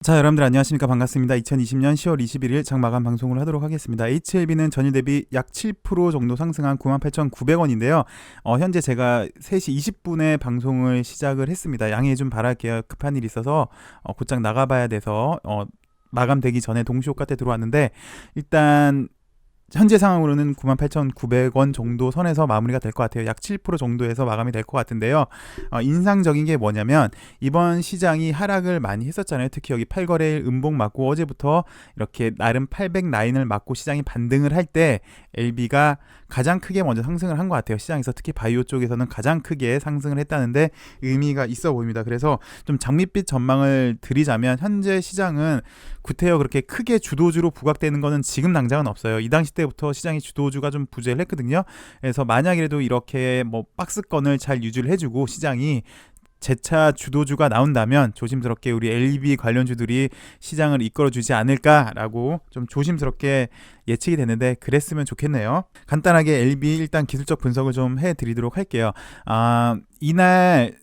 자, 여러분들 안녕하십니까? 반갑습니다. 2020년 10월 21일 장마감 방송을 하도록 하겠습니다. HLB는 전일 대비 약 7% 정도 상승한 98,900원인데요. 현재 제가 3시 20분에 방송을 시작을 했습니다. 양해 좀 바랄게요. 급한 일이 있어서 곧장 나가봐야 돼서 마감되기 전에 동시효과 때 들어왔는데, 일단 현재 상황으로는 98,900원 정도 선에서 마무리가 될 것 같아요. 약 7% 정도에서 마감이 될 것 같은데요. 인상적인 게 뭐냐면 이번 시장이 하락을 많이 했었잖아요. 특히 여기 8거래일 음봉 맞고 어제부터 이렇게 나름 800 라인을 맞고 시장이 반등을 할 때 LB가 가장 크게 먼저 상승을 한 것 같아요. 시장에서 특히 바이오 쪽에서는 가장 크게 상승을 했다는데 의미가 있어 보입니다. 그래서 좀 장밋빛 전망을 드리자면 현재 시장은 구태여 그렇게 크게 주도주로 부각되는 거는 지금 당장은 없어요. 이 당시 때부터 시장의 주도주가 좀 부재를 했거든요. 그래서 만약이라도 이렇게 뭐 박스권을 잘 유지를 해주고 시장이 재차 주도주가 나온다면 조심스럽게 우리 LB 관련주들이 시장을 이끌어주지 않을까라고 좀 조심스럽게 예측이 되는데 그랬으면 좋겠네요. 간단하게 LB 일단 기술적 분석을 좀 해드리도록 할게요. 이날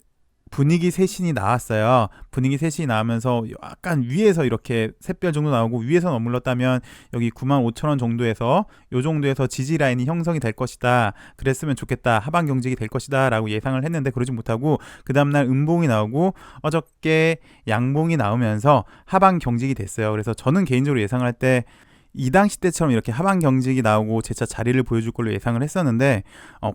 분위기 쇄신이 나왔어요. 분위기 쇄신이 나오면서 약간 위에서 이렇게 샛별 정도 나오고 위에서 머물렀다면 여기 95,000원 정도에서 요 정도에서 지지 라인이 형성이 될 것이다. 그랬으면 좋겠다. 하방 경직이 될 것이다 라고 예상을 했는데 그러지 못하고 그 다음날 음봉이 나오고 어저께 양봉이 나오면서 하방 경직이 됐어요. 그래서 저는 개인적으로 예상을 할 때 이 당시 때처럼 이렇게 하방 경직이 나오고 재차 자리를 보여줄 걸로 예상을 했었는데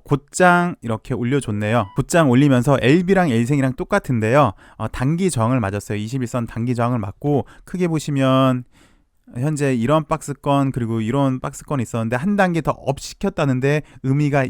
곧장 이렇게 올려줬네요. 곧장 올리면서 LB랑 L생이랑 똑같은데요. 단기 저항을 맞았어요. 21선 단기 저항을 맞고 크게 보시면 현재 이런 박스권 그리고 이런 박스권이 있었는데 한 단계 더 업 시켰다는데 의미가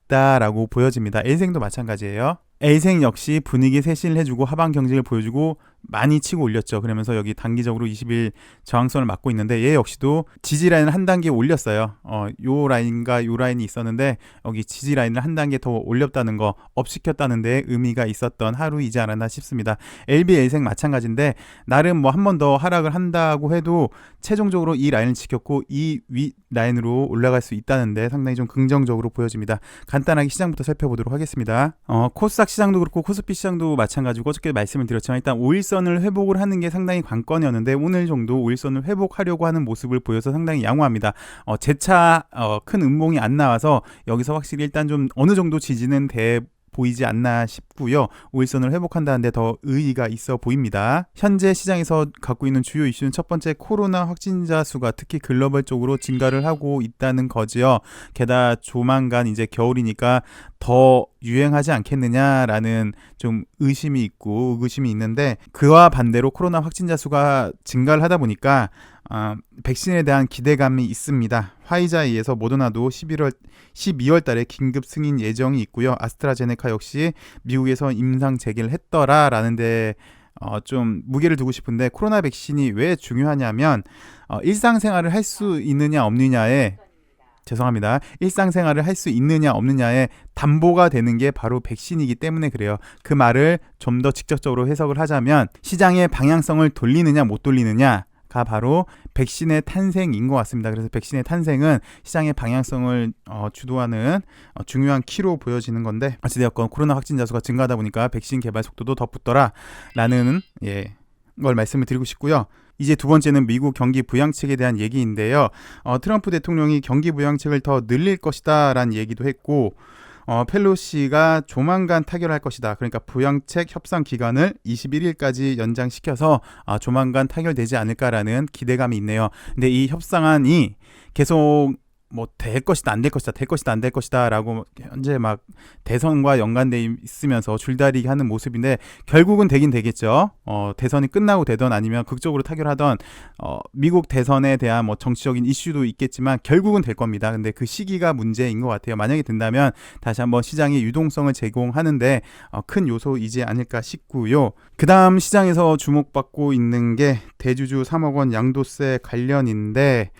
있다라고 보여집니다. L생도 마찬가지예요. A생 역시 분위기 쇄신을 해주고 하방 경직을 보여주고 많이 치고 올렸죠. 그러면서 여기 단기적으로 20일 저항선을 맞고 있는데 얘 역시도 지지 라인을 한 단계 올렸어요. 요 라인과 요 라인이 있었는데 여기 지지 라인을 한 단계 더 올렸다는 거, 업시켰다는 데 의미가 있었던 하루이지 않았나 싶습니다. LB, L생 마찬가지인데 나름 뭐 한 번 더 하락을 한다고 해도 최종적으로 이 라인을 지켰고 이 위 라인으로 올라갈 수 있다는데 상당히 좀 긍정적으로 보여집니다. 간단하게 시장부터 살펴보도록 하겠습니다. 코스닥 시장도 그렇고 코스피 시장도 마찬가지고 어저께 말씀을 드렸지만 일단 5일선을 회복을 하는 게 상당히 관건이었는데 오늘 정도 5일선을 회복하려고 하는 모습을 보여서 상당히 양호합니다. 재차 큰 음봉이 안 나와서 여기서 확실히 일단 좀 어느 정도 지지는 보이지 않나 싶고요. 5일선을 회복한다는데 더 의의가 있어 보입니다. 현재 시장에서 갖고 있는 주요 이슈는 첫 번째 코로나 확진자 수가 특히 글로벌적으로 증가를 하고 있다는 거지요. 게다가 조만간 이제 겨울이니까 더 유행하지 않겠느냐라는 좀 의심이 있고 의구심이 있는데 그와 반대로 코로나 확진자 수가 증가를 하다 보니까 백신에 대한 기대감이 있습니다. 화이자에 의해서 모더나도 12월 달에 긴급 승인 예정이 있고요. 아스트라제네카 역시 미국에서 임상 재개를 했더라라는데 좀 무게를 두고 싶은데 코로나 백신이 왜 중요하냐면 일상생활을 할 수 있느냐 없느냐에 일상생활을 할 수 있느냐 없느냐에 담보가 되는 게 바로 백신이기 때문에 그래요. 그 말을 좀 더 직접적으로 해석을 하자면 시장의 방향성을 돌리느냐 못 돌리느냐가 바로 백신의 탄생인 것 같습니다. 그래서 백신의 탄생은 시장의 방향성을 주도하는 중요한 키로 보여지는 건데 어찌되었건 코로나 확진자 수가 증가하다 보니까 백신 개발 속도도 더 붙더라라는 걸 말씀을 드리고 싶고요. 이제 두 번째는 미국 경기 부양책에 대한 얘기인데요. 트럼프 대통령이 경기 부양책을 더 늘릴 것이다 라는 얘기도 했고 펠로시가 조만간 타결할 것이다. 그러니까 부양책 협상 기간을 21일까지 연장시켜서 조만간 타결되지 않을까라는 기대감이 있네요. 근데 이 협상안이 계속 뭐 될 것이다 안 될 것이다 될 것이다 안 될 것이다 라고 현재 막 대선과 연관돼 있으면서 줄다리기 하는 모습인데 결국은 되긴 되겠죠. 대선이 끝나고 되던 아니면 극적으로 타결하던 미국 대선에 대한 뭐 정치적인 이슈도 있겠지만 결국은 될 겁니다. 근데 그 시기가 문제인 것 같아요. 만약에 된다면 다시 한번 시장의 유동성을 제공하는데 큰 요소이지 않을까 싶고요. 그 다음 시장에서 주목받고 있는 게 대주주 3억 원 양도세 관련인데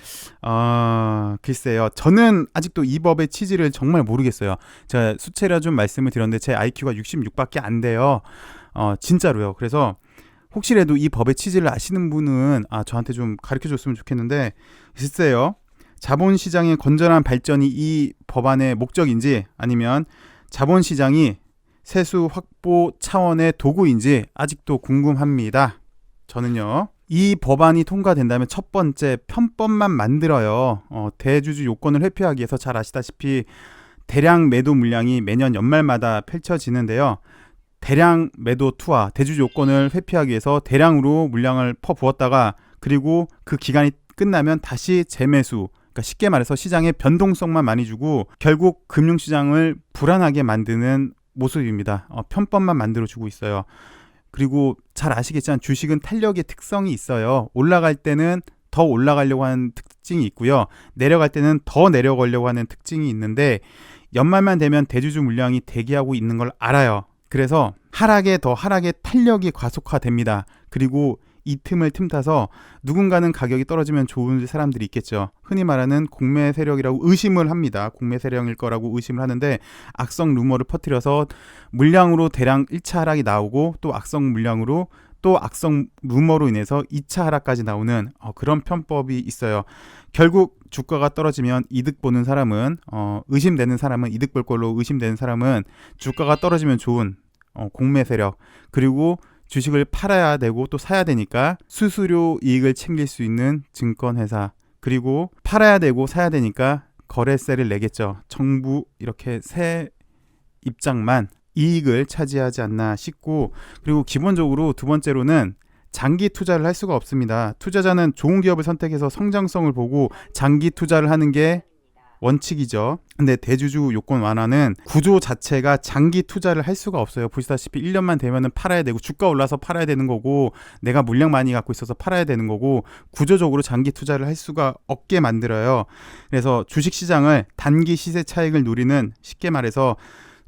글쎄요. 저는 아직도 이 법의 취지를 정말 모르겠어요. 제가 수채라 좀 말씀을 드렸는데 제 IQ가 66밖에 안 돼요. 진짜로요. 그래서 혹시라도 이 법의 취지를 아시는 분은 저한테 좀 가르쳐 줬으면 좋겠는데 글쎄요. 자본시장의 건전한 발전이 이 법안의 목적인지 아니면 자본시장이 세수 확보 차원의 도구인지 아직도 궁금합니다. 저는요. 이 법안이 통과된다면 첫 번째 편법만 만들어요. 대주주 요건을 회피하기 위해서 잘 아시다시피 대량 매도 물량이 매년 연말마다 펼쳐지는데요. 대량 매도 투하, 대주주 요건을 회피하기 위해서 대량으로 물량을 퍼부었다가 그리고 그 기간이 끝나면 다시 재매수, 그러니까 쉽게 말해서 시장의 변동성만 많이 주고 결국 금융시장을 불안하게 만드는 모습입니다. 편법만 만들어주고 있어요. 그리고 잘 아시겠지만 주식은 탄력의 특성이 있어요. 올라갈 때는 더 올라가려고 하는 특징이 있고요. 내려갈 때는 더 내려가려고 하는 특징이 있는데 연말만 되면 대주주 물량이 대기하고 있는 걸 알아요. 그래서 하락에 탄력이 과속화됩니다. 그리고 이 틈을 틈타서 누군가는 가격이 떨어지면 좋은 사람들이 있겠죠. 흔히 말하는 공매 세력이라고 의심을 합니다. 공매 세력일 거라고 의심을 하는데 악성 루머를 퍼뜨려서 물량으로 대량 1차 하락이 나오고 또 악성 물량으로 또 악성 루머로 인해서 2차 하락까지 나오는 그런 편법이 있어요. 결국 주가가 떨어지면 이득 보는 사람은 의심되는 사람은 이득 볼 걸로 의심되는 사람은 주가가 떨어지면 좋은 공매 세력, 그리고 주식을 팔아야 되고 또 사야 되니까 수수료 이익을 챙길 수 있는 증권회사, 그리고 팔아야 되고 사야 되니까 거래세를 내겠죠. 정부 이렇게 세 입장만 이익을 차지하지 않나 싶고, 그리고 기본적으로 두 번째로는 장기 투자를 할 수가 없습니다. 투자자는 좋은 기업을 선택해서 성장성을 보고 장기 투자를 하는 게 원칙이죠. 근데 대주주 요건 완화는 구조 자체가 장기 투자를 할 수가 없어요. 보시다시피 1년만 되면은 팔아야 되고 주가 올라서 팔아야 되는 거고 내가 물량 많이 갖고 있어서 팔아야 되는 거고 구조적으로 장기 투자를 할 수가 없게 만들어요. 그래서 주식시장을 단기 시세 차익을 노리는, 쉽게 말해서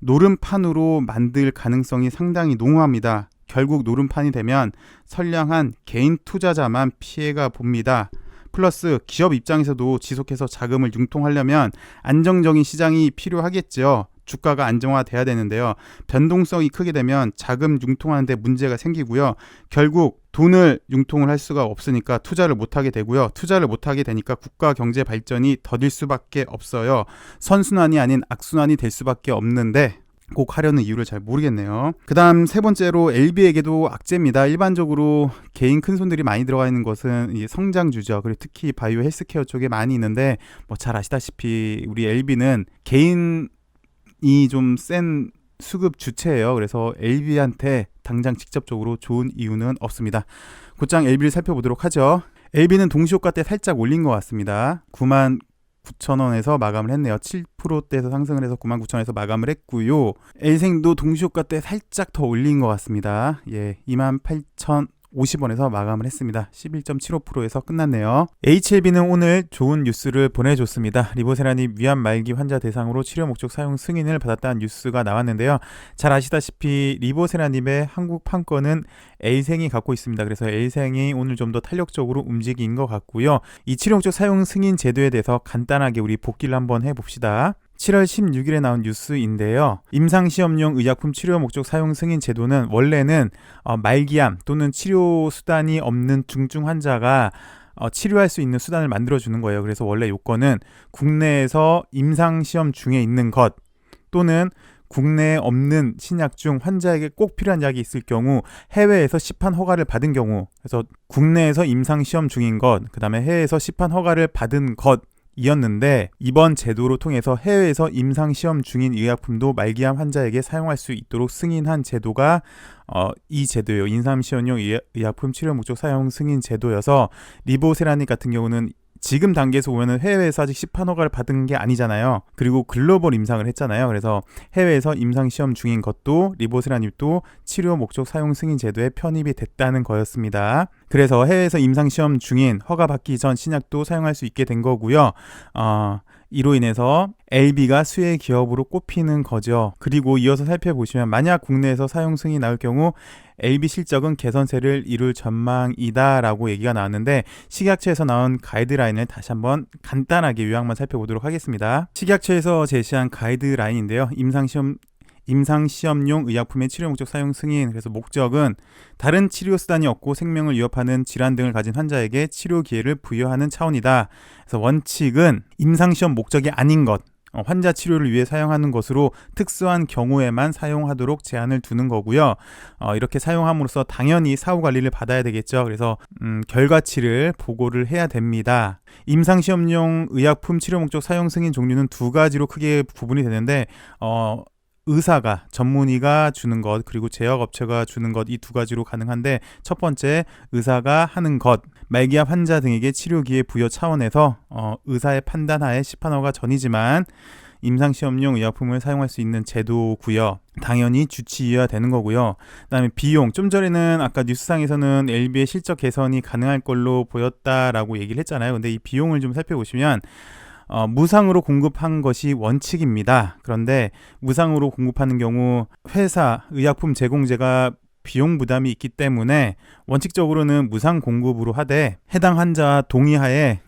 노름판으로 만들 가능성이 상당히 농후합니다. 결국 노름판이 되면 선량한 개인 투자자만 피해가 봅니다. 플러스 기업 입장에서도 지속해서 자금을 융통하려면 안정적인 시장이 필요하겠죠. 주가가 안정화돼야 되는데요. 변동성이 크게 되면 자금 융통하는 데 문제가 생기고요. 결국 돈을 융통을 할 수가 없으니까 투자를 못하게 되고요. 투자를 못하게 되니까 국가 경제 발전이 더딜 수밖에 없어요. 선순환이 아닌 악순환이 될 수밖에 없는데 꼭 하려는 이유를 잘 모르겠네요. 그 다음 세 번째로 LB에게도 악재입니다. 일반적으로 개인 큰손들이 많이 들어가 있는 것은 이 성장주죠. 그리고 특히 바이오 헬스케어 쪽에 많이 있는데 잘 아시다시피 우리 LB는 개인이 좀 센 수급 주체예요. 그래서 LB한테 당장 직접적으로 좋은 이유는 없습니다. 곧장 LB를 살펴보도록 하죠. LB는 동시호가 때 살짝 올린 것 같습니다. 99,000원에서 마감을 했네요. 7%대에서 상승을 해서 99,000원에서 마감을 했고요. L생도 동시호가 때 살짝 더 올린 것 같습니다. 28,050원에서 마감을 했습니다. 11.75%에서 끝났네요. HLB는 오늘 좋은 뉴스를 보내줬습니다. 리보세라닙 위암 말기 환자 대상으로 치료 목적 사용 승인을 받았다는 뉴스가 나왔는데요. 잘 아시다시피 리보세라닙의 한국 판권은 L생이 갖고 있습니다. 그래서 L생이 오늘 좀 더 탄력적으로 움직인 것 같고요. 이 치료 목적 사용 승인 제도에 대해서 간단하게 우리 복기를 한번 해봅시다. 7월 16일에 나온 뉴스인데요. 임상시험용 의약품 치료 목적 사용 승인 제도는 원래는 말기암 또는 치료 수단이 없는 중증 환자가 치료할 수 있는 수단을 만들어주는 거예요. 그래서 원래 요건은 국내에서 임상시험 중에 있는 것 또는 국내에 없는 신약 중 환자에게 꼭 필요한 약이 있을 경우 해외에서 시판 허가를 받은 경우, 그래서 국내에서 임상시험 중인 것, 그 다음에 해외에서 시판 허가를 받은 것 이었는데 이번 제도로 통해서 해외에서 임상시험 중인 의약품도 말기암 환자에게 사용할 수 있도록 승인한 제도가 이 제도예요. 임상시험용 의약품 치료 목적 사용 승인 제도여서 리보세라닙 같은 경우는 지금 단계에서 보면은 해외에서 아직 시판 허가를 받은 게 아니잖아요. 그리고 글로벌 임상을 했잖아요. 그래서 해외에서 임상시험 중인 것도 리보세라닙도 치료 목적 사용 승인 제도에 편입이 됐다는 거였습니다. 그래서 해외에서 임상시험 중인 허가받기 전 신약도 사용할 수 있게 된 거고요. 이로 인해서 LB가 수혜 기업으로 꼽히는 거죠. 그리고 이어서 살펴보시면 만약 국내에서 사용 승인이 나올 경우 LB 실적은 개선세를 이룰 전망이다 라고 얘기가 나왔는데 식약처에서 나온 가이드라인을 다시 한번 간단하게 요약만 살펴보도록 하겠습니다. 식약처에서 제시한 가이드라인인데요. 임상시험용 의약품의 치료 목적 사용 승인, 그래서 목적은 다른 치료 수단이 없고 생명을 위협하는 질환 등을 가진 환자에게 치료 기회를 부여하는 차원이다. 그래서 원칙은 임상시험 목적이 아닌 것, 환자 치료를 위해 사용하는 것으로 특수한 경우에만 사용하도록 제한을 두는 거고요. 이렇게 사용함으로써 당연히 사후 관리를 받아야 되겠죠. 그래서 결과치를 보고를 해야 됩니다. 임상시험용 의약품 치료 목적 사용 승인 종류는 두 가지로 크게 구분이 되는데 의사가 전문의가 주는 것 그리고 제약업체가 주는 것 이 두 가지로 가능한데 첫 번째 의사가 하는 것 말기암 환자 등에게 치료기회 부여 차원에서 의사의 판단하에 시판허가 전이지만 임상시험용 의약품을 사용할 수 있는 제도고요. 당연히 주치의해야 되는 거고요. 그다음에 비용 좀 전에는 아까 뉴스상에서는 LB의 실적 개선이 가능할 걸로 보였다라고 얘기를 했잖아요. 근데 이 비용을 좀 살펴보시면 무상으로 공급한 것이 원칙입니다. 그런데 무상으로 공급하는 경우 회사, 의약품 제공자가 비용 부담이 있기 때문에 원칙적으로는 무상 공급으로 하되 해당 환자 동의하에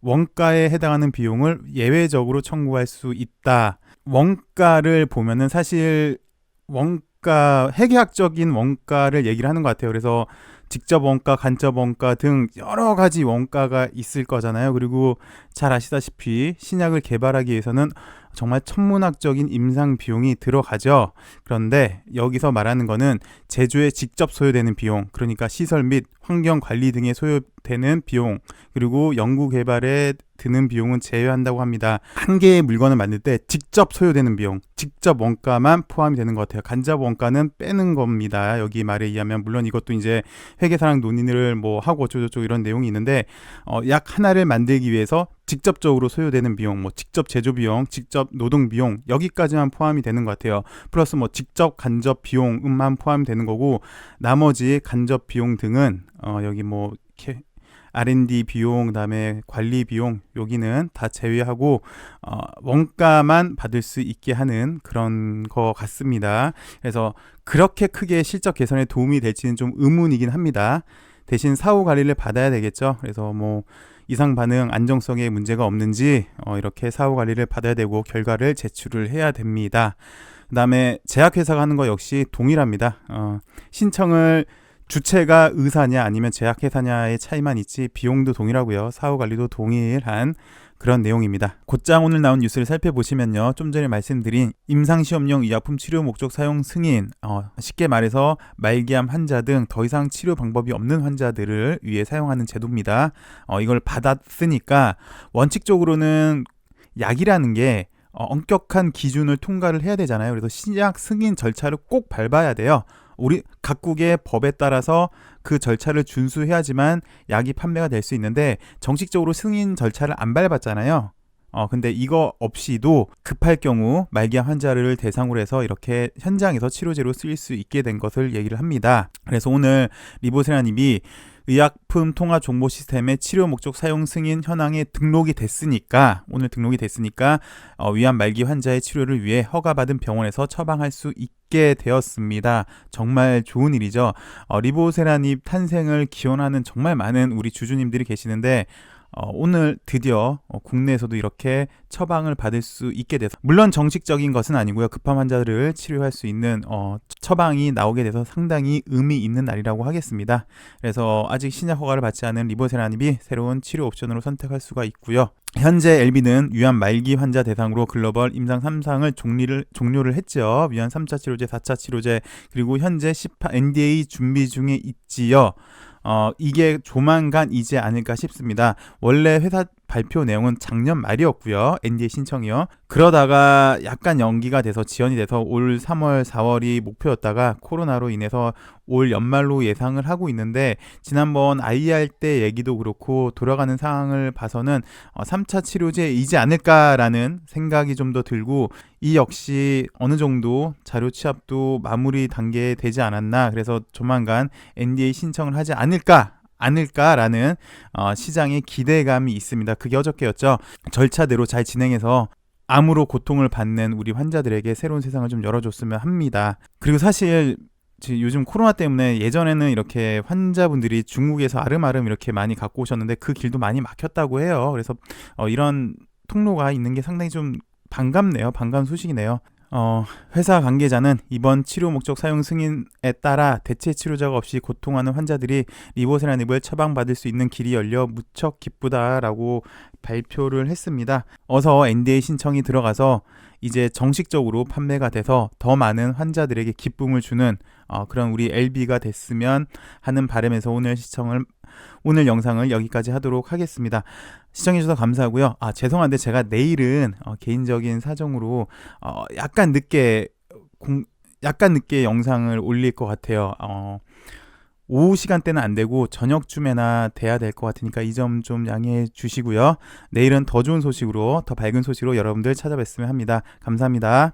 원가에 해당하는 비용을 예외적으로 청구할 수 있다. 원가를 보면은 사실 원가, 회계학적인 원가를 얘기를 하는 것 같아요. 그래서 직접 원가, 간접 원가 등 여러 가지 원가가 있을 거잖아요. 그리고 잘 아시다시피 신약을 개발하기 위해서는 정말 천문학적인 임상 비용이 들어가죠. 그런데 여기서 말하는 거는 제조에 직접 소요되는 비용, 그러니까 시설 및 환경 관리 등에 소요되는 비용, 그리고 연구 개발에 드는 비용은 제외한다고 합니다. 한 개의 물건을 만들 때 직접 소요되는 비용, 직접 원가만 포함이 되는 것 같아요. 간접 원가는 빼는 겁니다. 여기 말에 의하면 물론 이것도 이제 회계사랑 논의를 뭐 하고 어쩌고저쩌고 이런 내용이 있는데 약 하나를 만들기 위해서 직접적으로 소요되는 비용, 뭐 직접 제조 비용, 직접 노동 비용 여기까지만 포함이 되는 것 같아요. 플러스 뭐 직접 간접 비용만 포함이 되는 거고 나머지 간접 비용 등은 여기 뭐 R&D 비용, 그다음에 관리 비용 여기는 다 제외하고 원가만 받을 수 있게 하는 그런 거 같습니다. 그래서 그렇게 크게 실적 개선에 도움이 될지는 좀 의문이긴 합니다. 대신 사후 관리를 받아야 되겠죠. 그래서 뭐 이상 반응 안정성에 문제가 없는지 이렇게 사후 관리를 받아야 되고 결과를 제출을 해야 됩니다. 그 다음에 제약회사가 하는 거 역시 동일합니다. 신청을 주체가 의사냐 아니면 제약회사냐의 차이만 있지 비용도 동일하고요. 사후관리도 동일한 그런 내용입니다. 곧장 오늘 나온 뉴스를 살펴보시면요. 좀 전에 말씀드린 임상시험용 의약품 치료 목적 사용 승인 쉽게 말해서 말기암 환자 등 더 이상 치료 방법이 없는 환자들을 위해 사용하는 제도입니다. 이걸 받았으니까 원칙적으로는 약이라는 게 엄격한 기준을 통과를 해야 되잖아요. 그래서 신약 승인 절차를 꼭 밟아야 돼요. 우리 각국의 법에 따라서 그 절차를 준수해야지만 약이 판매가 될 수 있는데 정식적으로 승인 절차를 안 밟았잖아요. 근데 이거 없이도 급할 경우 말기암 환자를 대상으로 해서 이렇게 현장에서 치료제로 쓰일 수 있게 된 것을 얘기를 합니다. 그래서 오늘 리보세라님이 의약품 통합 정보 시스템의 치료 목적 사용 승인 현황에 등록이 됐으니까 위암 말기 환자의 치료를 위해 허가받은 병원에서 처방할 수 있게 되었습니다. 정말 좋은 일이죠. 리보세라님 탄생을 기원하는 정말 많은 우리 주주님들이 계시는데 오늘 드디어 국내에서도 이렇게 처방을 받을 수 있게 돼서 물론 정식적인 것은 아니고요. 급한 환자들을 치료할 수 있는 처방이 나오게 돼서 상당히 의미 있는 날이라고 하겠습니다. 그래서 아직 신약 허가를 받지 않은 리보세라닙이 새로운 치료 옵션으로 선택할 수가 있고요. 현재 LB는 위암 말기 환자 대상으로 글로벌 임상 3상을 종료를 했죠. 위암 3차 치료제, 4차 치료제 그리고 현재 NDA 준비 중에 있지요. 이게 조만간이지 않을까 싶습니다. 원래 회사 발표 내용은 작년 말이었고요. NDA 신청이요. 그러다가 약간 연기가 돼서 지연이 돼서 올 3월, 4월이 목표였다가 코로나로 인해서 올 연말로 예상을 하고 있는데 지난번 IR 때 얘기도 그렇고 돌아가는 상황을 봐서는 3차 치료제이지 않을까라는 생각이 좀 더 들고 이 역시 어느 정도 자료 취합도 마무리 단계에 되지 않았나 그래서 조만간 NDA 신청을 하지 않을까라는 시장의 기대감이 있습니다. 그게 어저께였죠. 절차대로 잘 진행해서 암으로 고통을 받는 우리 환자들에게 새로운 세상을 좀 열어줬으면 합니다. 그리고 사실 요즘 코로나 때문에 예전에는 이렇게 환자분들이 중국에서 아름아름 이렇게 많이 갖고 오셨는데 그 길도 많이 막혔다고 해요. 그래서 이런 통로가 있는 게 상당히 좀 반갑네요. 반가운 소식이네요. 회사 관계자는 이번 치료 목적 사용 승인에 따라 대체 치료자가 없이 고통하는 환자들이 리보세라닙을 처방받을 수 있는 길이 열려 무척 기쁘다라고 발표를 했습니다. 어서 NDA 신청이 들어가서 이제 정식적으로 판매가 돼서 더 많은 환자들에게 기쁨을 주는 그런 우리 LB가 됐으면 하는 바람에서 오늘 영상을 여기까지 하도록 하겠습니다. 시청해주셔서 감사하고요. 죄송한데 제가 내일은 개인적인 사정으로 약간 늦게 영상을 올릴 것 같아요. 오후 시간대는 안 되고 저녁쯤에나 돼야 될 것 같으니까 이 점 좀 양해해 주시고요. 내일은 더 좋은 소식으로, 더 밝은 소식으로 여러분들 찾아뵙으면 합니다. 감사합니다.